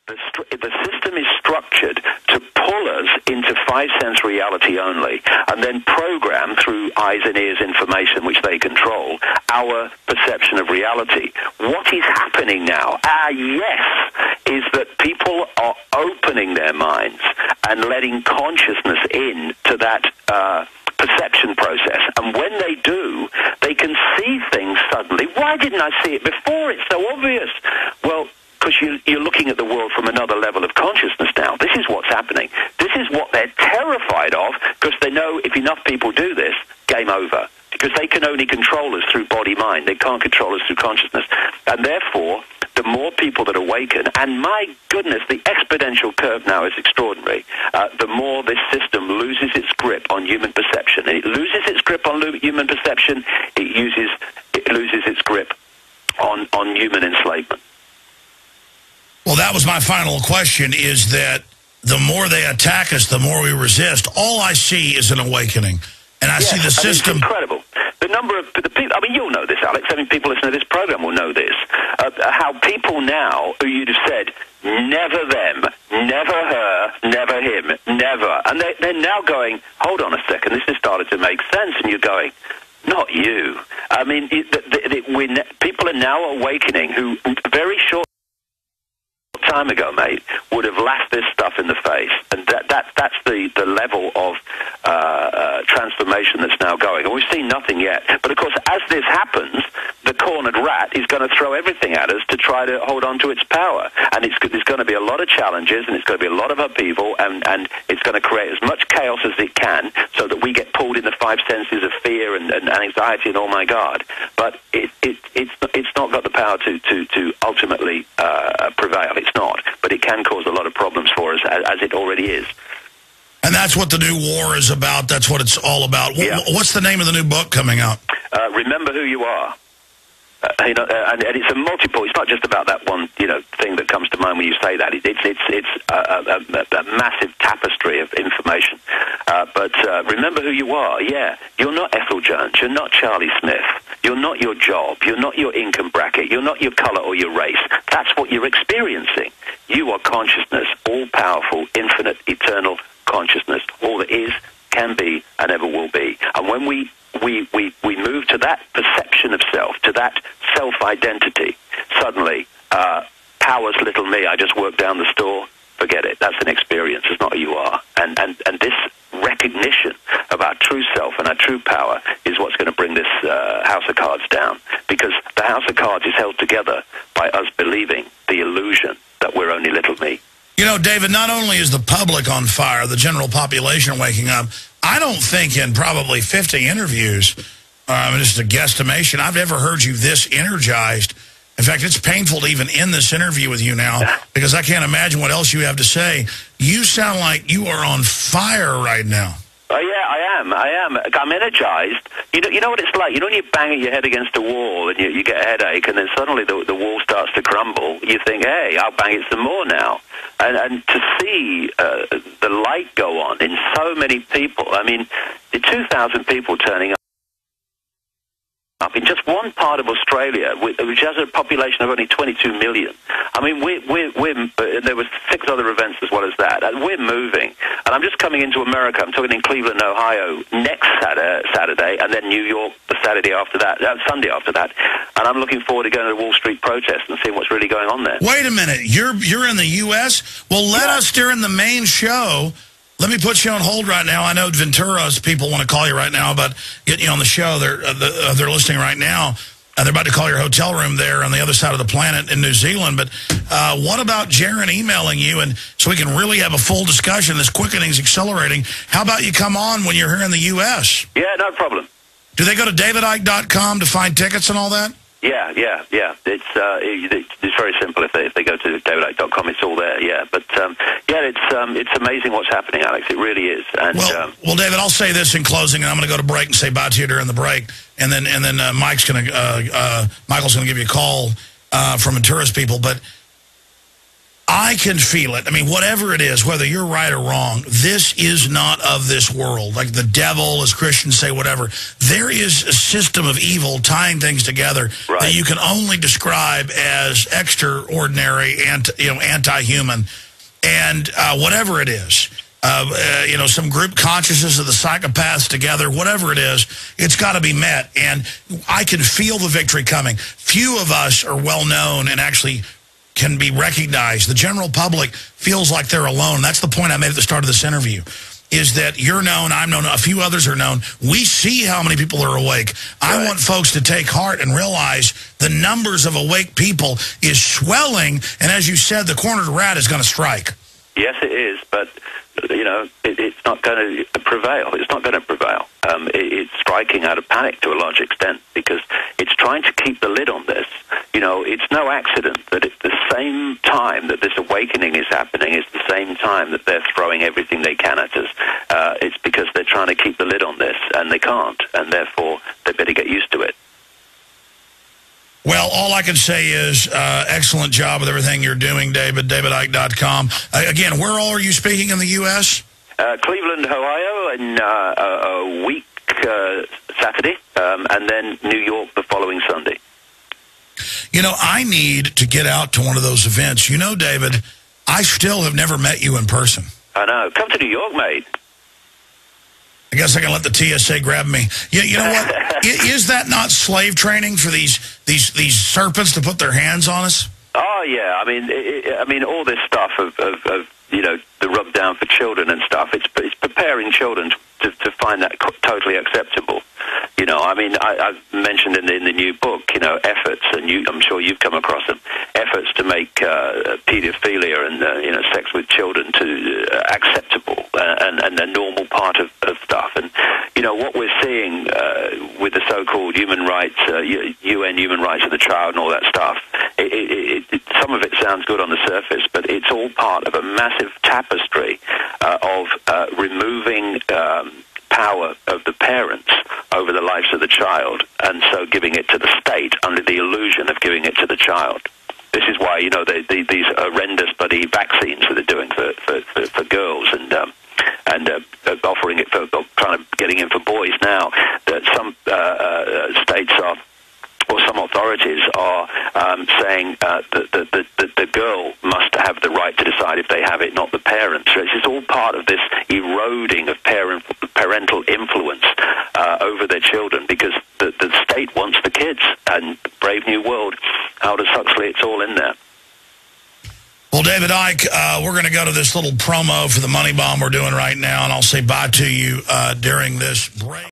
The system is structured to pull us into five-sense reality only, and then program through eyes and ears information, which they control, our perception of reality. What is happening now, yes, is that people are opening their minds and letting consciousness in to that perception process. And when they do, they can see things suddenly. Why didn't I see it before? It's so obvious. Well, because you're looking at the world from another level of consciousness now. This is what's happening. This is what they're terrified of, because they know if enough people do this, game over. Because they can only control us through body-mind. They can't control us through consciousness. And therefore, the more people that awaken, and my goodness, the exponential curve now is extraordinary, the more this system loses its grip on human perception. And it loses its grip on human perception, it loses its grip on human enslavement. Well, that was my final question, is that the more they attack us, the more we resist. All I see is an awakening. And I see the system... It's incredible. The number of the people... I mean, you'll know this, Alex. I mean, people listening to this program will know this. How people now, who you'd have said, never them, never her, never him, never. And they're now going, hold on a second, this has started to make sense. And you're going, not you. I mean, people are now awakening who very short time ago, mate, would have laughed this stuff in the face. And that's the level of transformation that's now going. And we've seen nothing yet. But, of course, as this happens, the cornered rat is going to throw everything at us to try to hold on to its power. And there's going to be a lot of challenges, and it's going to be a lot of upheaval, and it's going to create as much chaos as it can so that we get pulled in the five senses of fear and anxiety and, oh, my God. But it's not got the power to ultimately prevail. It's not. But it can cause a lot of problems for us, as it already is. And that's what the new war is about. That's what it's all about. Yeah. What's the name of the new book coming out? Remember Who You Are. And it's a multiple. It's not just about that one, thing that comes to mind when you say that. It's a massive tapestry of information. But remember who you are. Yeah, you're not Ethel Jones. You're not Charlie Smith. You're not your job. You're not your income bracket. You're not your color or your race. That's what you're experiencing. You are consciousness, all-powerful, infinite, eternal consciousness. All that is, can be, and ever will be. And when we move to that perception of self, to that self-identity, suddenly, power's little me, I just work down the store, forget it. That's an experience. It's not who you are. And this recognition of our true self and our true power is what's going to bring this house of cards down. Because the house of cards is held together by us believing the illusion that we're only little me. You know, David, not only is the public on fire, the general population waking up, I don't think in probably 50 interviews, just a guesstimation, I've ever heard you this energized. In fact, it's painful to even end this interview with you now because I can't imagine what else you have to say. You sound like you are on fire right now. Oh, yeah, I am. I'm energized. You know what it's like? You know when you bang your head against a wall and you get a headache and then suddenly the wall starts to crumble, you think, hey, I'll bang it some more now. And to see the light go on in so many people, I mean, the 2,000 people turning up in just one part of Australia, which has a population of only 22 million. I mean, there were 6 other events as well as that, and we're moving. And I'm just coming into America. I'm talking in Cleveland, Ohio, next Saturday, and then New York the Saturday after that, Sunday after that. And I'm looking forward to going to the Wall Street protest and seeing what's really going on there. Wait a minute, you're in the U.S.? Well, let us during the main show. Let me put you on hold right now. I know Ventura's people want to call you right now about getting you on the show. They're listening right now. They're about to call your hotel room there on the other side of the planet in New Zealand. But what about Jaron emailing you, and so we can really have a full discussion? This quickening's accelerating. How about you come on when you're here in the U.S.? Yeah, no problem. Do they go to davidicke.com to find tickets and all that? Yeah. It's very simple. If they go to davidicke.com, it's all there. Yeah, but it's amazing what's happening, Alex. It really is. And well, David, I'll say this in closing, and I'm going to go to break and say bye to you during the break, and then Michael's going to give you a call from Ventura's people. But I can feel it. I mean, whatever it is, whether you're right or wrong, this is not of this world. Like the devil, as Christians say, whatever. There is a system of evil tying things together that you can only describe as extraordinary and anti-human, and whatever it is. Some group consciousness of the psychopaths together, whatever it is, it's got to be met. And I can feel the victory coming. Few of us are well known and actually can be recognized. The general public feels like they're alone. That's the point I made at the start of this interview, is that you're known, I'm known, a few others are known. We see how many people are awake. I want folks to take heart and realize the numbers of awake people is swelling, and as you said, the cornered rat is going to strike. Yes, it is, but it's not going to prevail. It's not going to prevail. It's striking out of panic to a large extent because it's trying to keep the lid on this. It's no accident that it's the same time that this awakening is happening, it's the same time that they're throwing everything they can at us. It's because they're trying to keep the lid on this, and they can't, and therefore they better get used to it. Well, all I can say is excellent job with everything you're doing, David, davidicke.com. Again, where all are you speaking in the U.S.? Cleveland, Ohio, in a week Saturday, and then New York the following Sunday. I need to get out to one of those events. David, I still have never met you in person. I know. Come to New York, mate. I guess I can let the TSA grab me. You know what? Is that not slave training for these serpents to put their hands on us? Oh yeah. I mean, all this stuff of the rub down for children and stuff. It's preparing children to find that totally acceptable. I've mentioned in the new book, efforts, and I'm sure you've come across them, efforts to make pedophilia and sex with children to acceptable and a normal part of stuff. And what we're seeing with the so-called human rights, UN human rights of the child and all that stuff, some of it sounds good on the surface, but it's all part of a massive tapestry of removing power of the parents over the lives of the child, and so giving it to the state under the illusion of giving it to the child. This is why these horrendous bloody vaccines that they're doing for girls and offering it for trying to getting in for boys now. That some states are, or some authorities are saying that the girl must have the right to decide if they have it, not the parents. So it's all part of this eroding of parental influence over their children, because the state wants the kids. And Brave New World, Aldous Huxley, it's all in there. Well, David Icke, we're going to go to this little promo for the money bomb we're doing right now, and I'll say bye to you during this break.